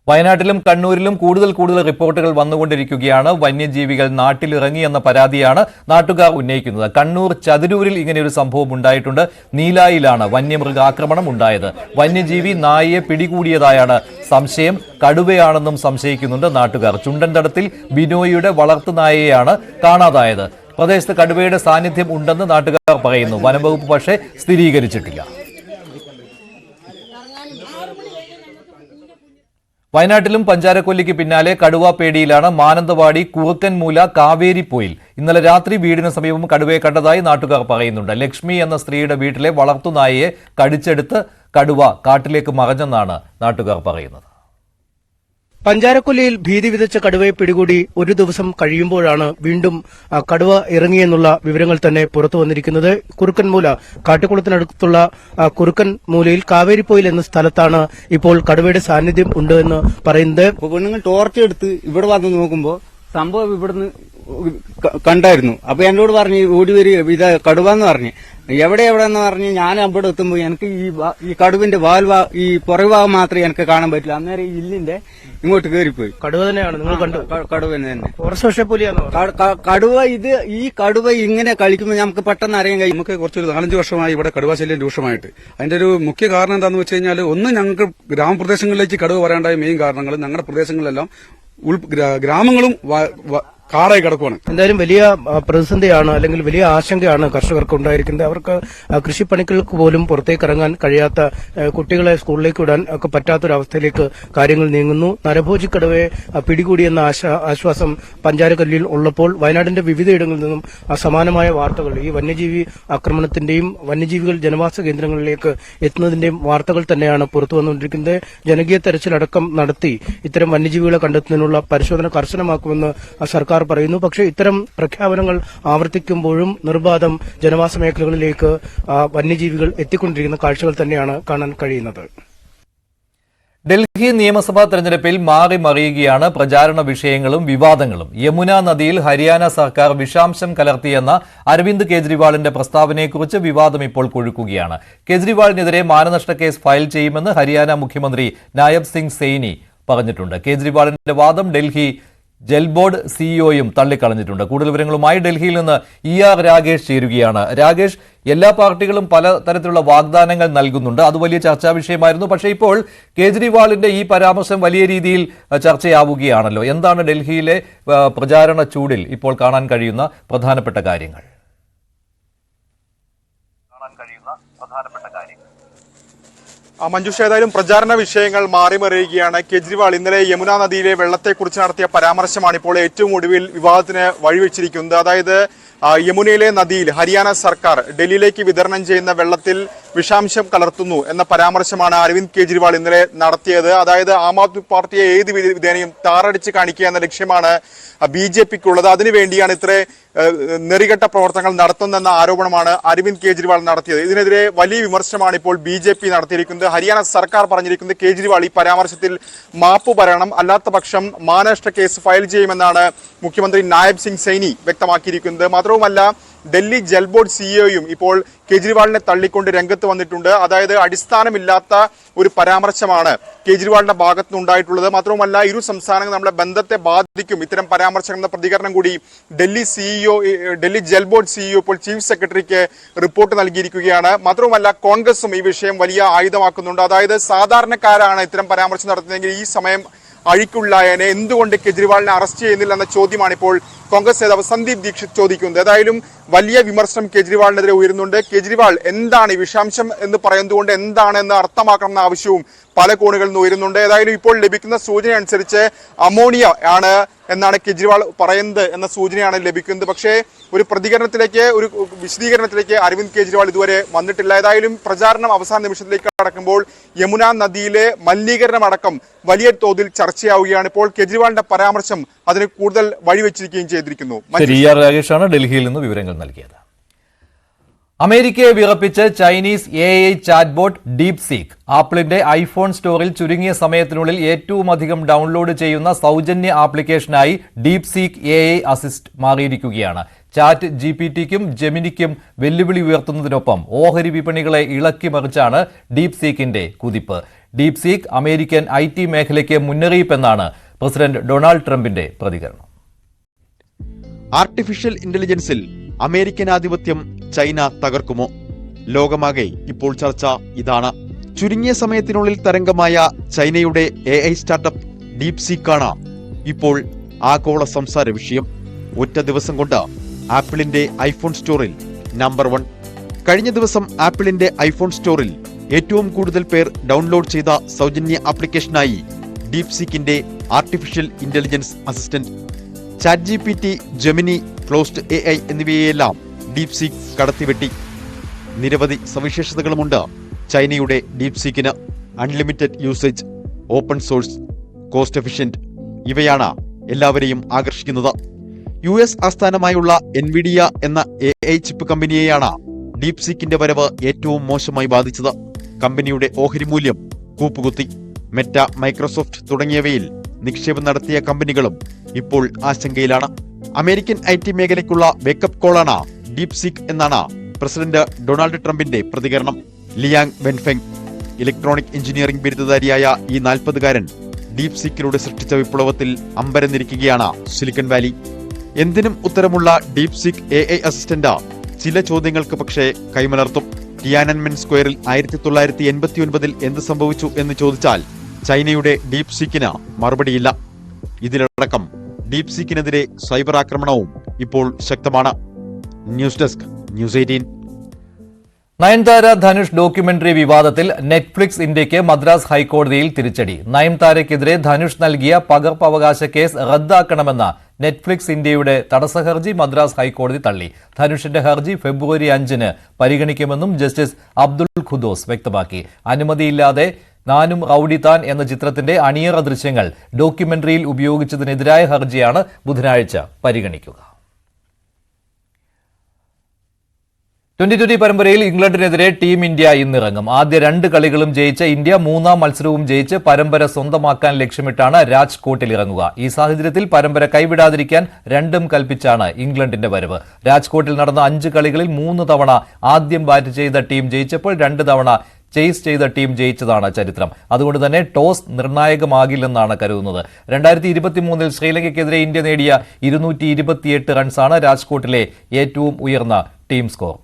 വയനാട്ടിലും കണ്ണൂരിലും കൂടുതൽ റിപ്പോർട്ടുകൾ വന്നുകൊണ്ടിരിക്കുകയാണ്. വന്യജീവികൾ നാട്ടിലിറങ്ങിയെന്ന പരാതിയാണ് നാട്ടുകാർ ഉന്നയിക്കുന്നത്. കണ്ണൂർ ചതിരൂരിൽ ഇങ്ങനെയൊരു സംഭവം ഉണ്ടായിട്ടുണ്ട്. നീലായിലാണ് വന്യമൃഗാക്രമണം ഉണ്ടായത്. വന്യജീവി നായയെ പിടികൂടിയതായാണ് സംശയം. കടുവയാണെന്നും സംശയിക്കുന്നുണ്ട് നാട്ടുകാർ. ചുണ്ടൻതടത്തിൽ ബിനോയിയുടെ വളർത്തുനായയെയാണ് കാണാതായത്. പ്രദേശത്ത് കടുവയുടെ സാന്നിധ്യം ഉണ്ടെന്ന് നാട്ടുകാർ പറയുന്നു. വനംവകുപ്പ് പക്ഷേ സ്ഥിരീകരിച്ചിട്ടില്ല. വയനാട്ടിലും പഞ്ചാരക്കൊല്ലിക്ക് പിന്നാലെ കടുവാപ്പേടിയിലാണ്. മാനന്തവാടി കുറുക്കൻമൂല കാവേരിപ്പോയിൽ ഇന്നലെ രാത്രി വീടിന് സമീപം കടുവയെ കണ്ടതായി നാട്ടുകാർ പറയുന്നുണ്ട്. ലക്ഷ്മി എന്ന സ്ത്രീയുടെ വീട്ടിലെ വളർത്തുനായയെ കടിച്ചെടുത്ത് കടുവ കാട്ടിലേക്ക് മറഞ്ഞെന്നാണ് നാട്ടുകാർ പറയുന്നത്. പഞ്ചാരക്കൊല്ലിയിൽ ഭീതി വിതച്ച കടുവയെ പിടികൂടി ഒരു ദിവസം കഴിയുമ്പോഴാണ് വീണ്ടും കടുവ ഇറങ്ങിയെന്നുള്ള വിവരങ്ങൾ തന്നെ പുറത്തു വന്നിരിക്കുന്നത്. കുറുക്കൻമൂല കാട്ടുകുളത്തിനടുത്തുള്ള കുറുക്കൻമൂലയിൽ കാവേരിപ്പോയിൽ എന്ന സ്ഥലത്താണ് ഇപ്പോൾ കടുവയുടെ സാന്നിധ്യം ഉണ്ട് എന്ന് പറയുന്നത്. പെണ്ണുങ്ങൾ ടോർച്ച് എടുത്ത് ഇവിടെ വന്ന് നോക്കുമ്പോൾ സംഭവം ഇവിടുന്ന് കണ്ടായിരുന്നു. അപ്പൊ എന്നോട് പറഞ്ഞു ഓടി വരിക ഇത് കടുവന്ന് പറഞ്ഞു. എവിടെയെന്ന് പറഞ്ഞ് ഞാൻ അവിടെ എത്തുമ്പോൾ എനിക്ക് ഈ കടുവിന്റെ ഈ പുറകുഭാഗം മാത്രമേ എനിക്ക് കാണാൻ പറ്റില്ല. അന്നേരം ഈ ഇല്ലിന്റെ ഇങ്ങോട്ട് കയറിപ്പോയി. കടുവ തന്നെയാണ് നിങ്ങൾ കണ്ടു? കടുവ തന്നെ. കടുവ ഈ കടുവ ഇങ്ങനെ കളിക്കുമ്പോൾ നമുക്ക് പെട്ടെന്ന് അറിയാൻ കഴിയും. നമുക്ക് കുറച്ചൊരു 4-5 വർഷമായി ഇവിടെ കടുവ ശല്യം രൂക്ഷമായിട്ട്. അതിന്റെ ഒരു മുഖ്യ കാരണം എന്താണെന്ന് വെച്ച് കഴിഞ്ഞാൽ, ഒന്ന് ഞങ്ങൾക്ക് ഗ്രാമപ്രദേശങ്ങളിലേക്ക് കടുവ വരാണ്ടായ മെയിൻ കാരണങ്ങൾ ഞങ്ങളുടെ പ്രദേശങ്ങളിലെല്ലാം ഗ്രാമങ്ങളും കാടായി കിടക്കുവാണ്. എന്തായാലും വലിയ പ്രതിസന്ധിയാണ്, അല്ലെങ്കിൽ വലിയ ആശങ്കയാണ് കർഷകർക്ക് ഉണ്ടായിരിക്കുന്നത്. അവർക്ക് കൃഷിപ്പണികൾക്ക് പോലും പുറത്തേക്ക് ഇറങ്ങാൻ കഴിയാത്ത, കുട്ടികളെ സ്കൂളിലേക്ക് വിടാൻ ഒക്കെ പറ്റാത്തൊരവസ്ഥയിലേക്ക് കാര്യങ്ങൾ നീങ്ങുന്നു. നരഭോജി കടുവയെ പിടികൂടിയെന്ന ആശ്വാസം പഞ്ചാരക്കൊല്ലിയിൽ ഉള്ളപ്പോൾ വയനാടിന്റെ വിവിധയിടങ്ങളിൽ നിന്നും സമാനമായ വാർത്തകൾ, ഈ വന്യജീവി ആക്രമണത്തിന്റെയും വന്യജീവികൾ ജനവാസ കേന്ദ്രങ്ങളിലേക്ക് എത്തുന്നതിന്റെയും വാർത്തകൾ തന്നെയാണ് പുറത്തു വന്നുകൊണ്ടിരിക്കുന്നത്. ജനകീയ തെരച്ചിലടക്കം നടത്തി ഇത്തരം വന്യജീവികളെ കണ്ടെത്തുന്നതിനുള്ള പരിശോധന കർശനമാക്കുമെന്ന് സർക്കാർ പറയുന്നു. പക്ഷേ ഇത്തരം പ്രഖ്യാപനങ്ങൾ ആവർത്തിക്കുമ്പോഴും നിർബാധം ജനവാസ മേഖലകളിലേക്ക് വന്യജീവികൾ എത്തിക്കൊണ്ടിരിക്കുന്ന കാഴ്ചകൾ തന്നെയാണ് കാണാൻ കഴിയുന്നത്. ഡൽഹി നിയമസഭാ തെരഞ്ഞെടുപ്പിൽ മറിയുകയാണ് പ്രചാരണ വിഷയങ്ങളും വിവാദങ്ങളും. യമുന നദിയിൽ ഹരിയാന സർക്കാർ വിഷാംശം കലർത്തിയെന്ന അരവിന്ദ് കെജ്രിവാളിന്റെ പ്രസ്താവനയെക്കുറിച്ച് വിവാദം ഇപ്പോൾ കൊഴുക്കുകയാണ്. കെജ്രിവാളിനെതിരെ മാനനഷ്ട കേസ് ഫയൽ ചെയ്യുമെന്ന് ഹരിയാന മുഖ്യമന്ത്രി നായബ് സിംഗ് സെയ്നി പറഞ്ഞിട്ടുണ്ട്. കെജ്രിവാളിന്റെ വാദം ഡൽഹി ജൽബോർഡ് സിഇഒയും തള്ളിക്കളഞ്ഞിട്ടുണ്ട്. കൂടുതൽ വിവരങ്ങളുമായി ഡൽഹിയിൽ നിന്ന് ER രാഗേഷ് ചേരുകയാണ്. രാഗേഷ്, എല്ലാ പാർട്ടികളും പല തരത്തിലുള്ള വാഗ്ദാനങ്ങൾ നൽകുന്നുണ്ട്. അത് വലിയ ചർച്ചാ വിഷയമായിരുന്നു. പക്ഷേ ഇപ്പോൾ കേജ്രിവാളിന്റെ ഈ പരാമർശം വലിയ രീതിയിൽ ചർച്ചയാവുകയാണല്ലോ. എന്താണ് ഡൽഹിയിലെ പ്രചാരണ ചൂടിൽ ഇപ്പോൾ കാണാൻ കഴിയുന്ന പ്രധാനപ്പെട്ട കാര്യങ്ങൾ? മഞ്ജുഷ, ഏതായാലും പ്രചാരണ വിഷയങ്ങൾ മാറിമറിയുകയാണ്. കെജ്രിവാൾ ഇന്നലെ യമുന നദിയിലെ വെള്ളത്തെക്കുറിച്ച് നടത്തിയ പരാമർശമാണ് ഇപ്പോൾ ഏറ്റവും ഒടുവിൽ വിവാദത്തിന് വഴിവെച്ചിരിക്കുന്നത്. അതായത് യമുനയിലെ നദിയിൽ ഹരിയാന സർക്കാർ ഡൽഹിയിലേക്ക് വിതരണം ചെയ്യുന്ന വെള്ളത്തിൽ വിഷാംശം കലർത്തുന്നു എന്ന പരാമർശമാണ് അരവിന്ദ് കെജ്രിവാൾ ഇന്നലെ നടത്തിയത്. അതായത് ആം ആദ്മി പാർട്ടിയെ ഏത് വിധേനയും താറടിച്ച് കാണിക്കുക എന്ന ലക്ഷ്യമാണ് BJPക്കുള്ളത്. അതിനുവേണ്ടിയാണ് ഇത്ര നെറികെട്ട പ്രവർത്തനങ്ങൾ നടത്തുന്നെന്ന ആരോപണമാണ് അരവിന്ദ് കെജ്രിവാൾ നടത്തിയത്. ഇതിനെതിരെ വലിയ വിമർശനമാണ് ഇപ്പോൾ BJP നടത്തിയിരിക്കുന്നത്. ഹരിയാന സർക്കാർ പറഞ്ഞിരിക്കുന്നത് കേജ്രിവാൾ ഈ പരാമർശത്തിൽ മാപ്പ് പറയണം, അല്ലാത്ത പക്ഷം മാനനഷ്ട കേസ് ഫയൽ ചെയ്യുമെന്നാണ് മുഖ്യമന്ത്രി നായബ് സിംഗ് സെയ്നി വ്യക്തമാക്കിയിരിക്കുന്നത്. മാത്രവുമല്ല, ഡൽഹി ജൽബോർഡ് സിഇഒയും ഇപ്പോൾ കേജ്രിവാളിനെ തള്ളിക്കൊണ്ട് രംഗത്ത് വന്നിട്ടുണ്ട്. അതായത് അടിസ്ഥാനമില്ലാത്ത ഒരു പരാമർശമാണ് കേജ്രിവാളിന്റെ ഭാഗത്തുനിന്നുണ്ടായിട്ടുള്ളത്. മാത്രവുമല്ല, ഇരു സംസ്ഥാനങ്ങൾ നമ്മളെ ബന്ധത്തെ ബാധിക്കും ഇത്തരം പരാമർശങ്ങൾ എന്ന പ്രതികരണം കൂടി ഡൽഹി ജൽബോർഡ് സിഇഒ ഇപ്പോൾ ചീഫ് സെക്രട്ടറിക്ക് റിപ്പോർട്ട് നൽകിയിരിക്കുകയാണ്. മാത്രവുമല്ല, കോൺഗ്രസും ഈ വിഷയം വലിയ ആയുധമാക്കുന്നുണ്ട്. അതായത് സാധാരണക്കാരാണ് ഇത്തരം പരാമർശം നടത്തുന്നതെങ്കിൽ ഈ സമയം അഴിക്കുള്ളായനെ എന്തുകൊണ്ട് കേജ്രിവാളിനെ അറസ്റ്റ് ചെയ്യുന്നില്ല എന്ന ചോദ്യമാണ് ഇപ്പോൾ കോൺഗ്രസ് നേതാവ് സന്ദീപ് ദീക്ഷിത് ചോദിക്കുന്നത്. ഏതായാലും വലിയ വിമർശനം കേജ്രിവാളിനെതിരെ ഉയരുന്നുണ്ട്. കേജ്രിവാൾ എന്താണ് ഈ വിഷാംശം എന്ന് പറയുന്നതുകൊണ്ട് എന്താണെന്ന് അർത്ഥമാക്കണമെന്ന ആവശ്യവും പല കോണുകളിൽ നിന്ന് ഉയരുന്നുണ്ട്. ഏതായാലും ഇപ്പോൾ ലഭിക്കുന്ന സൂചന അനുസരിച്ച് അമോണിയ ആണ് എന്നാണ് കേജ്രിവാൾ പറയുന്നത് എന്ന സൂചനയാണ് ലഭിക്കുന്നത്. പക്ഷേ ഒരു പ്രതികരണത്തിലേക്ക്, ഒരു വിശദീകരണത്തിലേക്ക് അരവിന്ദ് കെജ്രിവാൾ ഇതുവരെ വന്നിട്ടില്ല. ഏതായാലും പ്രചാരണം അവസാന നിമിഷത്തിലേക്ക് കടക്കുമ്പോൾ യമുന നദിയിലെ മലിനീകരണം അടക്കം വലിയ തോതിൽ ചർച്ചയാവുകയാണ്. ഇപ്പോൾ കേജ്രിവാളിന്റെ പരാമർശം അതിന് കൂടുതൽ വഴിവെച്ചിരിക്കുകയും ചെയ്തിരിക്കുന്നു. ER രാഗേഷാണ് ഡൽഹിയിൽ നിന്ന് വിവരങ്ങൾ നൽകിയത്. അമേരിക്കയെ വിറപ്പിച്ച് Chinese AI chatbot deep seek ആപ്പിളിന്റെ ഐഫോൺ സ്റ്റോറിൽ ചുരുങ്ങിയ സമയത്തിനുള്ളിൽ ഏറ്റവും അധികം ഡൗൺലോഡ് ചെയ്യുന്ന സൗജന്യ ആപ്ലിക്കേഷനായി ഡീപ് സീക്ക് AI അസിസ്റ്റ് മാറിയിരിക്കുകയാണ്. ചാറ്റ് GPTക്കും ജെമിനിക്കും വെല്ലുവിളി ഉയർത്തുന്നതിനൊപ്പം ഓഹരി വിപണികളെ ഇളക്കി മറിച്ചാണ് ഡീപ് സീക്കിന്റെ കുതിപ്പ്. ഡീപ് സീക്ക് അമേരിക്കൻ IT മേഖലയ്ക്ക് മുന്നറിയിപ്പെന്നാണ് പ്രസിഡന്റ് ഡൊണാൾഡ് ട്രംപിന്റെ പ്രതികരണം. ആർട്ടിഫിഷ്യൽ ഇന്റലിജൻസിൽ അമേരിക്കൻ ആധിപത്യം ചൈന തകർക്കുമോ? ലോകമാകെ ഇപ്പോൾ ചർച്ച ഇതാണ്. ചുരുങ്ങിയ സമയത്തിനുള്ളിൽ തരംഗമായ ചൈനയുടെ AI സ്റ്റാർട്ടപ്പ് ഡീപ് സീക്കാണ് ഇപ്പോൾ ആഗോള സംസാര വിഷയം. ഒറ്റ ദിവസം കൊണ്ട് ആപ്പിളിന്റെ ഐഫോൺ സ്റ്റോറിൽ നമ്പർ 1. കഴിഞ്ഞ ദിവസം ആപ്പിളിന്റെ ഐഫോൺ സ്റ്റോറിൽ ഏറ്റവും കൂടുതൽ പേർ ഡൗൺലോഡ് ചെയ്ത സൗജന്യ ആപ്ലിക്കേഷനായി ഡീപ് സീക്കിന്റെ artificial intelligence assistant. Chat GPT, Gemini, closed AI എന്നിവയെല്ലാം ഡീപ് സീക്ക് കടത്തിവെട്ടി. നിരവധി സവിശേഷതകളുമുണ്ട് ചൈനയുടെ ഡീപ് സീക്കിന്. Unlimited usage, open source, cost efficient ഇവയാണ് എല്ലാവരെയും ആകർഷിക്കുന്നത്. US ആസ്ഥാനമായുള്ള എൻവിഡിയ എന്ന AI ചിപ്പ് കമ്പനിയെയാണ് ഡീപ് സീക്കിന്റെ വരവ് ഏറ്റവും മോശമായി ബാധിച്ചത്. കമ്പനിയുടെ ഓഹരി മൂല്യം കൂപ്പുകുത്തി. മെറ്റ, മൈക്രോസോഫ്റ്റ് തുടങ്ങിയവയിൽ നിക്ഷേപം നടത്തിയ കമ്പനികളും ഇപ്പോൾ ആശങ്കയിലാണ്. അമേരിക്കൻ IT മേഖലയ്ക്കുള്ള വേക്കപ്പ് കോളാണ് ഡീപ് സീക്ക് എന്നാണ് പ്രസിഡന്റ് ഡൊണാൾഡ് ട്രംപിന്റെ പ്രതികരണം. ലിയാങ് വെൻഫെങ്, ഇലക്ട്രോണിക് എഞ്ചിനീയറിംഗ് ബിരുദധാരിയായ ഈ 40-കാരൻ ഡീപ് സീക്കിലൂടെ സൃഷ്ടിച്ച വിപ്ലവത്തിൽ അമ്പരന്നിരിക്കുകയാണ് സിലിക്കൺ വാലി. എന്തിനും ഉത്തരമുള്ള ഡീപ് സീക്ക് AI അസിസ്റ്റന്റ് ചില ചോദ്യങ്ങൾക്ക് പക്ഷേ കൈമലർത്തും. ടിയാനൻമെൻ സ്ക്വയറിൽ 1989 എന്ത് സംഭവിച്ചു എന്ന് ചോദിച്ചാൽ ചൈനയുടെ ഡീപ് സീക്കിന് മറുപടിയില്ല. ഇതിലടക്കം ഡീപ് സീക്കിനെതിരെ സൈബർ ആക്രമണവും ഇപ്പോൾ ശക്തമാണ്. News desk, news 18. Nayanthara Dhanush documentary വിവാദത്തിൽ നെറ്റ്ഫ്ലിക്സ് ഇന്ത്യയ്ക്ക് മദ്രാസ് ഹൈക്കോടതിയിൽ തിരിച്ചടി. നയൻതാരയ്ക്കെതിരെ ധനുഷ് നൽകിയ പകർപ്പവകാശ കേസ് റദ്ദാക്കണമെന്ന നെറ്റ്ഫ്ലിക്സ് ഇന്ത്യയുടെ തടസ്സഹർജി മദ്രാസ് ഹൈക്കോടതി തള്ളി. ധനുഷിന്റെ ഹർജി ഫെബ്രുവരി 5 പരിഗണിക്കുമെന്നും ജസ്റ്റിസ് അബ്ദുൽ ഖുദോസ് വ്യക്തമാക്കി. അനുമതിയില്ലാതെ നാനും റൌഡി താൻ എന്ന ചിത്രത്തിന്റെ അണിയറ ദൃശ്യങ്ങൾ ഡോക്യുമെന്ററിയിൽ ഉപയോഗിച്ചതിനെതിരായ ഹർജിയാണ് ബുധനാഴ്ച പരിഗണിക്കുക. 2020 പരമ്പരയിൽ ഇംഗ്ലണ്ടിനെതിരെ ടീം ഇന്ത്യ ഇന്നിറങ്ങും. ആദ്യ 2 കളികളും ജയിച്ച ഇന്ത്യ 3-ാം മത്സരവും ജയിച്ച് പരമ്പര സ്വന്തമാക്കാൻ ലക്ഷ്യമിട്ടാണ് രാജ്കോട്ടിൽ ഇറങ്ങുക. ഈ സാഹചര്യത്തിൽ പരമ്പര കൈവിടാതിരിക്കാൻ 2 കൽപ്പിച്ചാണ് ഇംഗ്ലണ്ടിന്റെ വരവ്. രാജ്കോട്ടിൽ നടന്ന 5 കളികളിൽ 3 തവണ ആദ്യം ബാറ്റ് ചെയ്ത ടീം ജയിച്ചപ്പോൾ 2 തവണ ചേസ് ചെയ്ത ടീം ജയിച്ചതാണ് ചരിത്രം. അതുകൊണ്ട് തന്നെ ടോസ് നിർണായകമാകില്ലെന്നാണ് കരുതുന്നത്. 2023 ശ്രീലങ്കയ്ക്കെതിരെ ഇന്ത്യ നേടിയ 228 റൺസാണ് രാജ്കോട്ടിലെ ഏറ്റവും ഉയർന്ന ടീം സ്കോർ.